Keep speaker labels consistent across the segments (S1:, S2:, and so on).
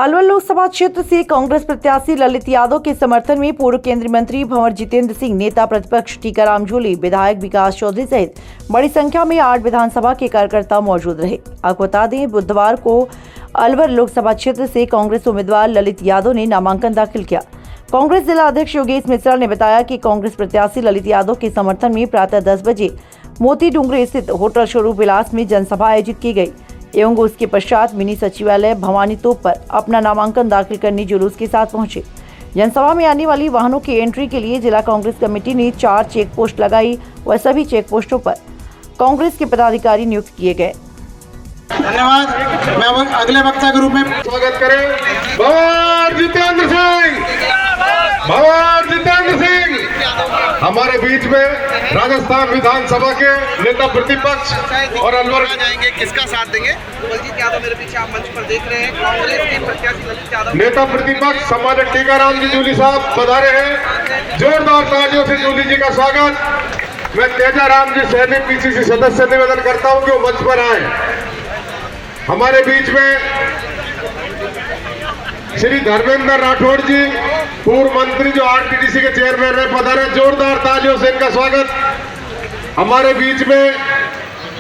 S1: अलवर लोकसभा क्षेत्र से कांग्रेस प्रत्याशी ललित यादव के समर्थन में पूर्व केंद्रीय मंत्री भंवर जितेंद्र सिंह, नेता प्रतिपक्ष टीकाराम जूली, विधायक विकास चौधरी सहित बड़ी संख्या में 8 विधानसभा के कार्यकर्ता मौजूद रहे। आपको बता दें, बुधवार को अलवर लोकसभा क्षेत्र से कांग्रेस उम्मीदवार ललित यादव ने नामांकन दाखिल किया। कांग्रेस जिला अध्यक्ष योगेश मिश्रा ने बताया कि कांग्रेस प्रत्याशी ललित यादव के समर्थन में प्रातः 10 बजे मोती डूंगरी स्थित होटल स्वरूप विलास में जनसभा आयोजित की गई एवं उसके पश्चात मिनी सचिवालय भवानी तोप पर अपना नामांकन दाखिल करने जुलूस के साथ पहुंचे। जनसभा में आने वाली वाहनों की एंट्री के लिए जिला कांग्रेस कमेटी ने 4 चेक पोस्ट लगाई व सभी चेक पोस्टों पर कांग्रेस के पदाधिकारी नियुक्त किए गए।
S2: धन्यवाद। मैं अगले वक्ता के रूप में स्वागत करें भंवर जितेंद्र सिंह हमारे बीच में राजस्थान विधानसभा के नेता प्रतिपक्ष और अलवर
S3: जाएंगे। किसका साथ देंगे? बलजीत यादव मेरे पीछे आप मंच पर देख रहे हैं। कांग्रेस के प्रत्याशी ललित यादव,
S2: नेता प्रतिपक्ष सम्मानित टीकाराम जी जूली साहब पधारे हैं। जोरदार तालियों से जूली जी का स्वागत। मैं तेजाराम जी सैनिक पीसीसी सदस्य निवेदन करता हूं कि वो मंच पर आए। हमारे बीच में श्री धर्मेंद्र राठौड़ जी, पूर्व मंत्री जो आरटीडीसी के चेयरमैन है, पधारे। जोरदार तालियों से इनका स्वागत। हमारे बीच में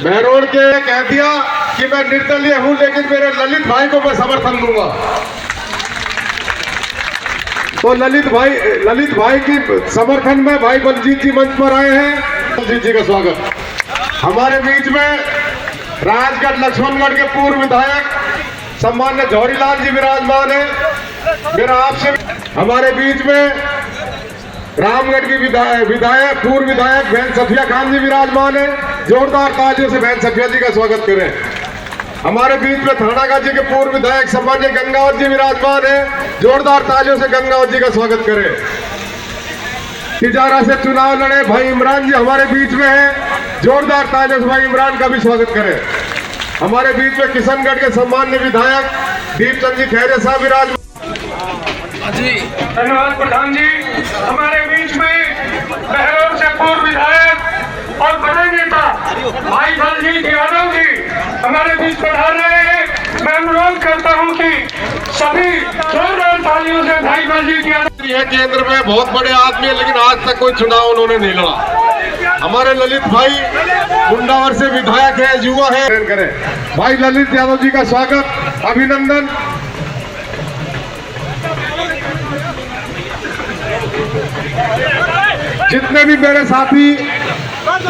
S2: बहरोड़ के कह दिया कि मैं निर्दलीय हूं, लेकिन मेरे ललित भाई को मैं समर्थन दूंगा। तो ललित भाई की समर्थन में भाई बलजीत जी मंच पर आए हैं। बलजीत जी का स्वागत। हमारे बीच में राजगढ़ लक्ष्मणगढ़ के पूर्व विधायक सम्मान्य जौहरीलाल जी विराजमान है। मेरा आपसे हमारे बीच में रामगढ़ की विधायक पूर्व विधायक बहन सफिया खान जी विराजमान है। जोरदार तालियों से बहन सफिया जी का स्वागत करें। हमारे बीच में थानागाजी के पूर्व विधायक सम्मान्य गंगावत जी विराजमान है। जोरदार तालियों से गंगावत जी का स्वागत करें। तिजारा से चुनाव लड़े भाई इमरान जी हमारे बीच में है। जोरदार तालियों से भाई इमरान का भी स्वागत करें। हमारे बीच में किशनगढ़ के सम्मान्य विधायक दीपचंद जी खैरे साहब विराजमान।
S4: धन्यवाद प्रधान जी। हमारे बीच में बहरोड से पूर्व विधायक और बड़े नेता भाई बलजीत यादव जी हमारे बीच पधार रहे हैं। मैं अनुरोध करता हूं कि सभी जोरदार तालियों से भाई बलजीत यादव।
S2: यह केंद्र में बहुत बड़े आदमी है, लेकिन आज तक कोई चुनाव उन्होंने नहीं लड़ा। हमारे ललित भाई मुंडावर से विधायक है, युवा है। करें भाई ललित यादव जी का स्वागत, अभिनंदन। जितने भी मेरे साथी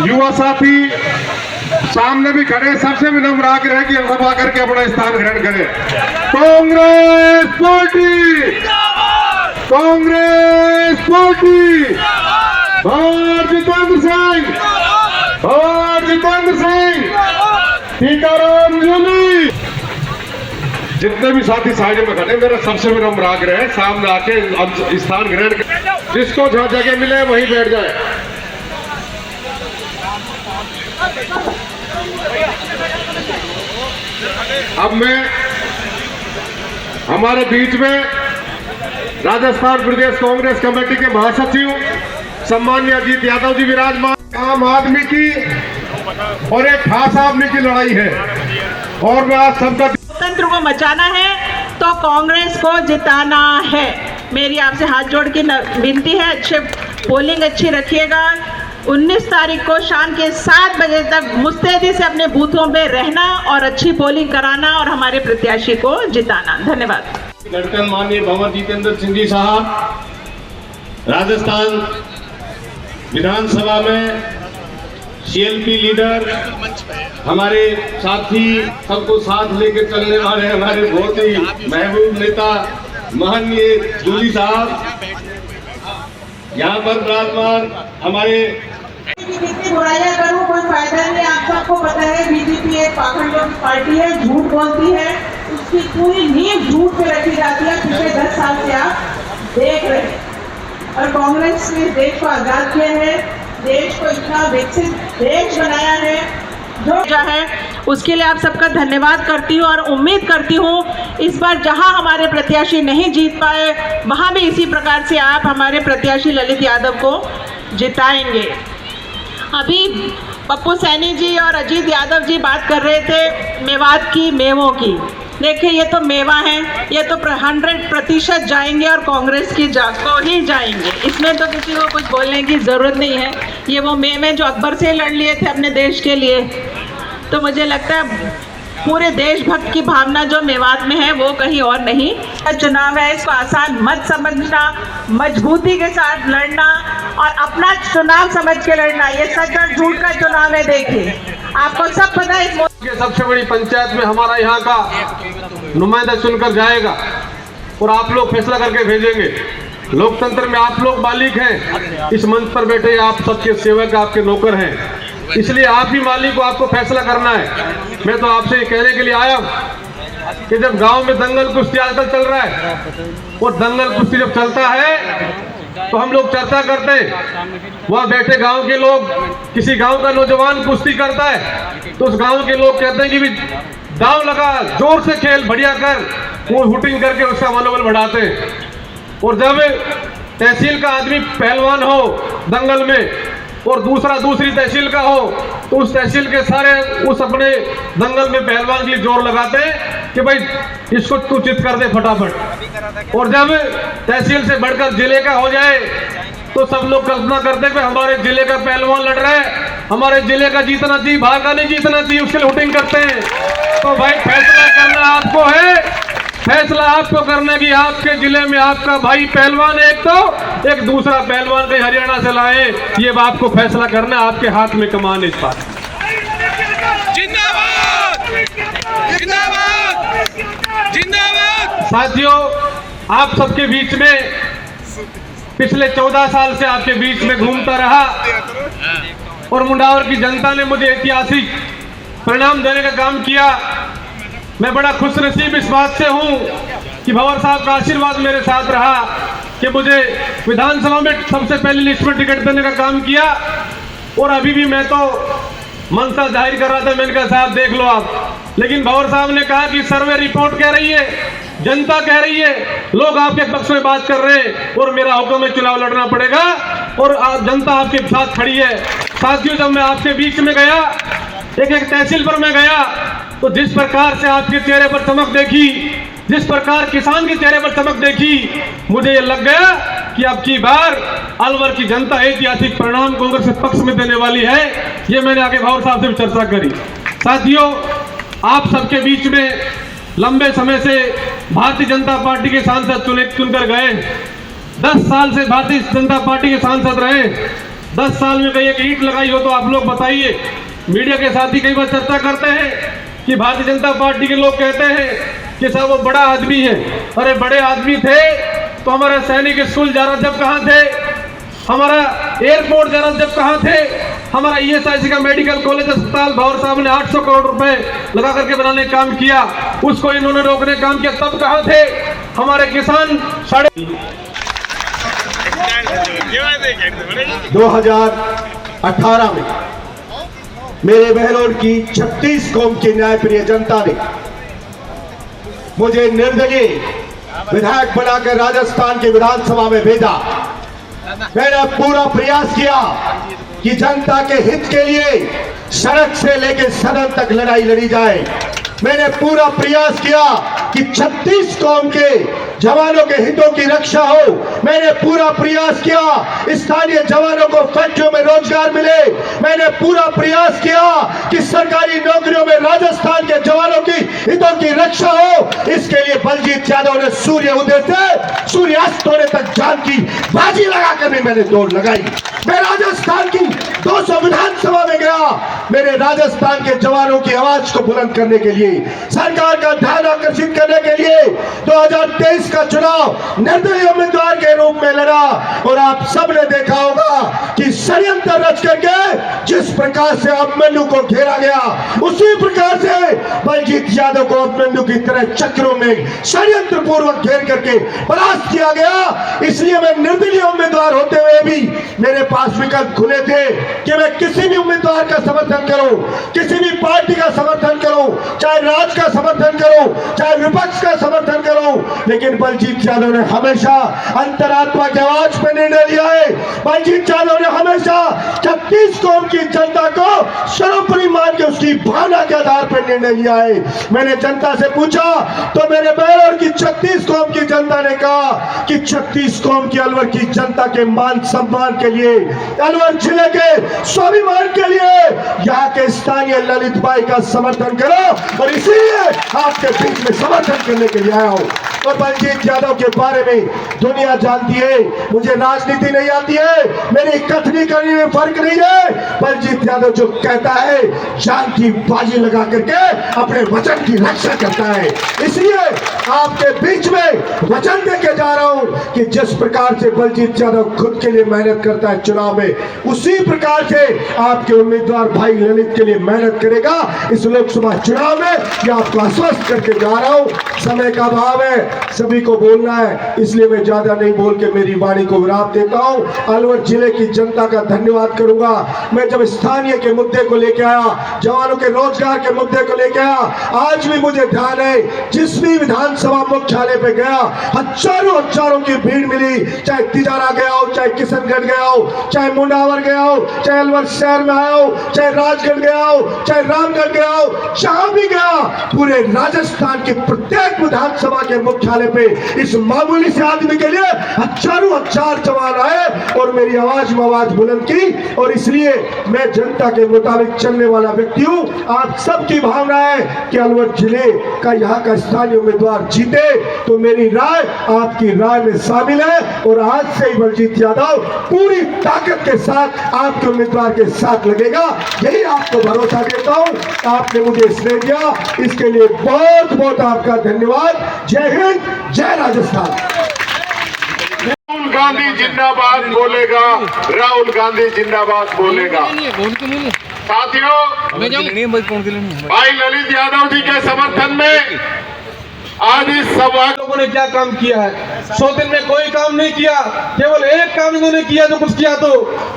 S2: युवा साथी सामने भी खड़े, सबसे विनम्र आग्रह है कि सब आकर के अपना स्थान ग्रहण करें। कांग्रेस पार्टी, कांग्रेस पार्टी, भंवर जितेंद्र सिंह, टीकाराम जूली। जितने भी साथी साइड में खड़े, मेरा सबसे विनम्र आग्रह है सामने आके स्थान ग्रहण करें। जिसको जहाँ जगह मिले वहीं बैठ जाए। अब मैं हमारे बीच में राजस्थान प्रदेश कांग्रेस कमेटी के महासचिव सम्मान्य अजीत यादव जी विराजमान। आम आदमी की और एक खास आदमी की लड़ाई है और मैं आज सबका
S5: लोकतंत्र को बचाना है तो कांग्रेस को जिताना है। मेरी आपसे हाथ जोड़ के विनती है, अच्छे पोलिंग अच्छी रखिएगा। 19 तारीख को शाम के 7 बजे तक मुस्तैदी से अपने बूथों में रहना और अच्छी पोलिंग कराना और हमारे प्रत्याशी को जिताना। धन्यवाद।
S6: धड़कन माननीय भंवर जितेंद्र सिंह जी साहब राजस्थान विधानसभा में सीएलपी लीडर, हमारे साथी, सबको साथ लेकर चलने वाले हमारे बहुत ही महबूब नेता माननीय जूली साहब यहाँ पर विराजमान। हमारे
S5: कितनी बुराइयां करूं कोई फायदा नहीं। आप सबको पता है बीजेपी एक पाखंडों की पार्टी है, झूठ बोलती है, उसकी पूरी नींव झूठ पे रखी जाती है। पिछले 10 साल से आप देख रहे हैं। और कांग्रेस ने देश को आजाद किया है, देश को इतना विकसित देश बनाया है जो है, उसके लिए आप सबका धन्यवाद करती हूँ और उम्मीद करती हूँ इस बार जहाँ हमारे प्रत्याशी नहीं जीत पाए वहाँ भी इसी प्रकार से आप हमारे प्रत्याशी ललित यादव को जिताएंगे। अभी पप्पू सैनी जी और अजीत यादव जी बात कर रहे थे मेवात की, मेवों की। देखिए ये तो मेवा है, ये तो 100% जाएंगे और कांग्रेस की को ही जाएंगे, इसमें तो किसी को कुछ बोलने की ज़रूरत नहीं है। ये वो मेवे जो अकबर से लड़ लिए थे अपने देश के लिए, तो मुझे लगता है पूरे देशभक्त की भावना जो मेवात में है वो कहीं और नहीं। चुनाव है, इसको आसान मत समझना, मजबूती के साथ लड़ना और अपना चुनाव समझ के लड़ना। ये सच और झूठ का चुनाव है। देखिए आपको सब पता है, इस
S2: सबसे बड़ी पंचायत में हमारा यहाँ का नुमाइंदा चुनकर जाएगा और आप लोग फैसला करके भेजेंगे। लोकतंत्र में आप लोग मालिक हैं, इस मंच पर बैठे आप सबके सेवक, आपके नौकर हैं, इसलिए आप ही मालिक को, आपको फैसला करना है। मैं तो आपसे ये कहने के लिए आया हूं कि जब गांव में दंगल कुश्ती आजकल चल रहा है, और दंगल कुश्ती जब चलता है तो हम लोग चर्चा करते हैं, वहां बैठे गांव के लोग, किसी गांव का नौजवान कुश्ती करता है तो उस गांव के लोग कहते हैं कि भी दांव लगा, जोर से खेल, बढ़िया कर, वो हुटिंग करके उसका मनोबल बढ़ाते हैं। और जब तहसील का आदमी पहलवान हो दंगल में और दूसरा दूसरी तहसील का हो तो उस तहसील के सारे उस अपने दंगल में पहलवान के लिए जोर लगाते हैं कि भाई इसको तू चित कर दे फटाफट। और जब तहसील से बढ़कर जिले का हो जाए तो सब लोग कल्पना करते हैं कि हमारे जिले का पहलवान लड़ रहा है, हमारे जिले का जीतना चाहिए, बाहर का नहीं जीतना चाहिए, उसके लिए हुटिंग करते हैं। तो भाई फैसला करना आपको है, फैसला आपको करने की, आपके जिले में आपका भाई पहलवान है, एक दूसरा पहलवान कहीं हरियाणा से लाए, ये आपको फैसला करना, आपके हाथ में कमान इस बात।
S3: जिंदाबाद जिंदाबाद जिंदाबाद।
S2: साथियों, आप सबके बीच में पिछले 14 साल से आपके बीच में घूमता रहा और मुंडावर की जनता ने मुझे ऐतिहासिक परिणाम देने का काम किया। मैं बड़ा खुशनसीब इस बात से हूं कि भंवर साहब का आशीर्वाद मेरे साथ रहा कि मुझे विधानसभा में सबसे पहले लिस्ट में टिकट देने का काम किया। और अभी भी मैं तो मनसा जाहिर कर रहा था, मैंने कहा साहब देख लो आप, लेकिन भंवर साहब ने कहा कि सर्वे रिपोर्ट कह रही है, जनता कह रही है, लोग आपके पक्ष में बात कर रहे हैं और मेरा हुक्म है चुनाव लड़ना पड़ेगा और जनता आपके साथ खड़ी है। साथियों, जब मैं आपके बीच में गया, एक एक तहसील पर मैं गया, तो जिस प्रकार से आपके चेहरे पर चमक देखी, जिस प्रकार किसान के चेहरे पर चमक देखी, मुझे ये लग गया कि अब की बार अलवर की जनता ऐतिहासिक परिणाम कांग्रेस के पक्ष में देने वाली है। ये मैंने आगे भंवर साहब से भी चर्चा करी। साथियों, आप सबके बीच में लंबे समय से भारतीय जनता पार्टी के सांसद चुनकर गए, 10 साल से भारतीय जनता पार्टी के सांसद रहे। 10 साल में कहीं एक ईंट लगाई हो तो आप लोग बताइए। मीडिया के साथी कई बार चर्चा करते हैं कि भारतीय जनता पार्टी के लोग कहते हैं कि साहब वो बड़ा आदमी है। अरे बड़े आदमी थे तो हमारा सैनिक स्कूल जारा जब कहाँ थे, हमारा एयरपोर्ट जारा जब कहाँ थे, हमारा ESIC का मेडिकल कॉलेज अस्पताल भंवर साहब ने 800 करोड़ रुपए लगा करके बनाने का काम किया, उसको इन्होंने रोकने काम किया, तब कहाँ थे हमारे किसान?
S7: 2018 में मेरे बहलोर की 36 कौम की न्यायप्रिय जनता ने मुझे निर्दलीय विधायक बनाकर राजस्थान की विधानसभा में भेजा। मैंने पूरा प्रयास किया कि जनता के हित के लिए सड़क से लेकर सदन तक लड़ाई लड़ी जाए। मैंने पूरा प्रयास किया कि 36 कौम के जवानों के हितों की रक्षा हो। मैंने पूरा प्रयास किया स्थानीय जवानों को फैक्ट्रियों में रोजगार मिले। मैंने पूरा प्रयास किया कि सरकारी नौकरियों में राजस्थान के जवानों की हितों की रक्षा हो। इसके लिए बलजीत यादव ने सूर्य उदय से सूर्यास्त होने तक जान की बाजी लगाकर भी मैंने दौड़ लगाई। मैं राजस्थान की 200 विधानसभा में गया, मेरे राजस्थान के जवानों की आवाज को बुलंद करने के लिए, सरकार का ध्यान आकर्षित करने के लिए 2023 का चुनाव निर्दलीय उम्मीदवार के रूप में लड़ा। और आप सब ने देखा होगा कि षड्यंत्र रच करके जिस प्रकार से अभिमन्यु को घेरा गया, उसी प्रकार से बलजीत यादव को अभिमन्यु की तरह चक्रों में षड्यंत्र पूर्वक घेर करके परास्त किया गया। इसलिए मैं निर्दलीय उम्मीदवार होते हुए भी मेरे पास विकल्प खुले थे कि मैं किसी भी उम्मीदवार का समर्थन करूं, किसी भी पार्टी का समर्थन करूं, चाहे राज का समर्थन करूं, चाहे विपक्ष का समर्थन करूं। लेकिन बलजीत यादव ने हमेशा अंतरात्मा की आवाज पर निर्णय लिया है। बलजीत यादव ने हमेशा 36 कौम की जनता को सर्वोपरि मान के उसकी भावना के आधार पर निर्णय नहीं आए। मैंने जनता से पूछा तो मेरे बेलोर की 36 कौम की जनता ने कहा कि 36 कौम की अलवर की जनता के मान सम्मान के लिए, अलवर जिले के स्वाभिमान के लिए यहाँ के स्थानीय ललित भाई का समर्थन करो, और इसीलिए आपके बीच में समर्थन करने के लिए आया हूँ। और बलजीत यादव के बारे में दुनिया जानती है, मुझे राजनीति नहीं आती है, मेरी कथनी करने में फर्क नहीं है। बलजीत यादव जो कहता है जान की बाजी लगा करके अपने वचन की रक्षा करता है। इसलिए आपके बीच में वचन देके जा रहा हूं कि जिस प्रकार से बलजीत यादव खुद के लिए मेहनत करता है चुनाव में, उसी प्रकार से आपके उम्मीदवार भाई ललित के लिए मेहनत करेगा इस लोकसभा चुनाव में। ये आपको आश्वस्त करके जा रहा हूं। समय का अभाव है, सभी को बोलना है, इसलिए मैं ज्यादा नहीं बोल के मेरी वाणी को विराम देता हूं। अलवर जिले की जनता का धन्यवाद करूंगा। मैं जब स्थानीय के मुद्दे को लेकर आया, जवानों के रोजगार के मुद्दे को लेकर आया, आज भी मुझे ध्यान है जिस भी विधानसभा मुख्यालय पे गया हजारों की भीड़ मिली, चाहे तिजारा गया हो, चाहे किशनगढ़ गया हो, चाहे मुंडावर गया हो, चाहे अलवर शहर में आया हो, चाहे राजगढ़ गया हो, चाहे रामगढ़ गया हो, जहां भी गया पूरे राजस्थान के प्रत्येक विधानसभा के मुख्यालय पे इस मामूली से आदमी के लिए हजार जवान आए और मेरी आवाज में आवाज बुलंद की। और इसलिए मैं जनता के मुताबिक चलने वाला व्यक्ति हूं। आप सबकी भावना है कि अलवर जिले का यहाँ का स्थानीय उम्मीदवार जीते, तो मेरी राय आपकी राय में शामिल है। और आज से ही बलजीत यादव पूरी ताकत के साथ आपके उम्मीदवार के साथ लगेगा, यही आपको भरोसा देता हूं। आपने मुझे स्नेह दिया, इसके लिए बहुत बहुत आपका धन्यवाद। जय हिंद, जय राजस्थान।
S2: राहुल गांधी जिंदाबाद बोलेगा, राहुल गांधी जिंदाबाद बोलेगा। साथियों, भाई ललित यादव जी के समर्थन में आज इस सभा
S8: लोगों ने क्या काम किया है। 100 दिन में कोई काम नहीं किया, केवल एक काम इन्होंने किया जो कुछ किया। तो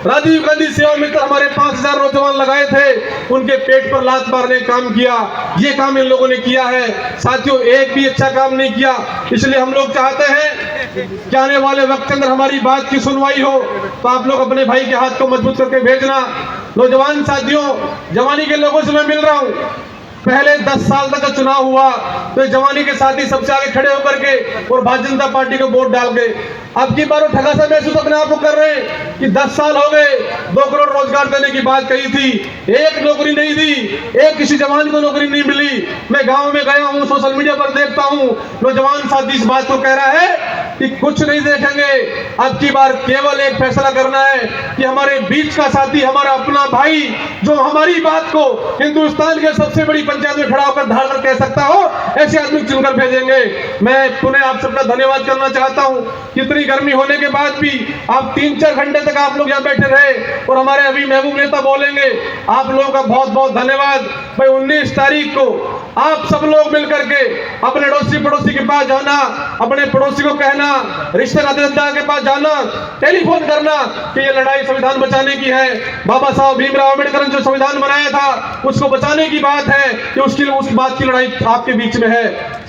S8: राजीव गांधी सेवा मित्र हमारे 5000 नौजवान लगाए थे, उनके पेट पर लात मारने काम किया, ये काम इन लोगों ने किया है। साथियों, एक भी अच्छा काम नहीं किया। इसलिए हम लोग चाहते हैं कि आने वाले वक्त के अंदर हमारी बात की सुनवाई हो, तो आप लोग अपने भाई के हाथ को मजबूत करके भेजना। नौजवान साथियों, जवानी के लोगों से मैं मिल रहा हूँ। पहले 10 साल तक का चुनाव हुआ तो जवानी के साथी सबसे आगे खड़े होकर के और भारतीय जनता पार्टी को वोट डाल गए। अब की बार वो ठगा सा महसूस अपने आप को कर रहे हैं कि 10 साल हो गए, 2 करोड़ रोजगार देने की बात कही थी, एक नौकरी नहीं दी, एक किसी जवान को नौकरी नहीं मिली। मैं गांव में गया हूं, सोशल मीडिया पर देखता हूं, नौजवान साथी इस बात को कह रहा है कि कुछ नहीं देखेंगे। अब की बार केवल एक फैसला करना है कि हमारे बीच का साथी, हमारा अपना भाई जो हमारी बात को हिंदुस्तान के सबसे बड़ी पंचायत में खड़ा होकर धार कर कह सकता हो, ऐसे आदमी चुनकर भेजेंगे। मैं पुनः आप सबका धन्यवाद करना चाहता हूं। कितनी गर्मी होने के बाद भी आप 3-4 घंटे तक आप लोग यहाँ बैठे रहे और हमारे अभी महबूब नेता बोलेंगे। आप लोगों का बहुत बहुत धन्यवाद। भाई 19 तारीख को आप सब लोग मिलकर के अपने पड़ोसी के पास जाना, अपने पड़ोसी को कहना, रिश्ते नातेदार के पास जाना, टेलीफोन करना कि ये लड़ाई संविधान बचाने की है। बाबा साहब भीमराव अम्बेडकर ने जो संविधान बनाया था उसको बचाने की बात है कि उस बात की लड़ाई आपके बीच में है।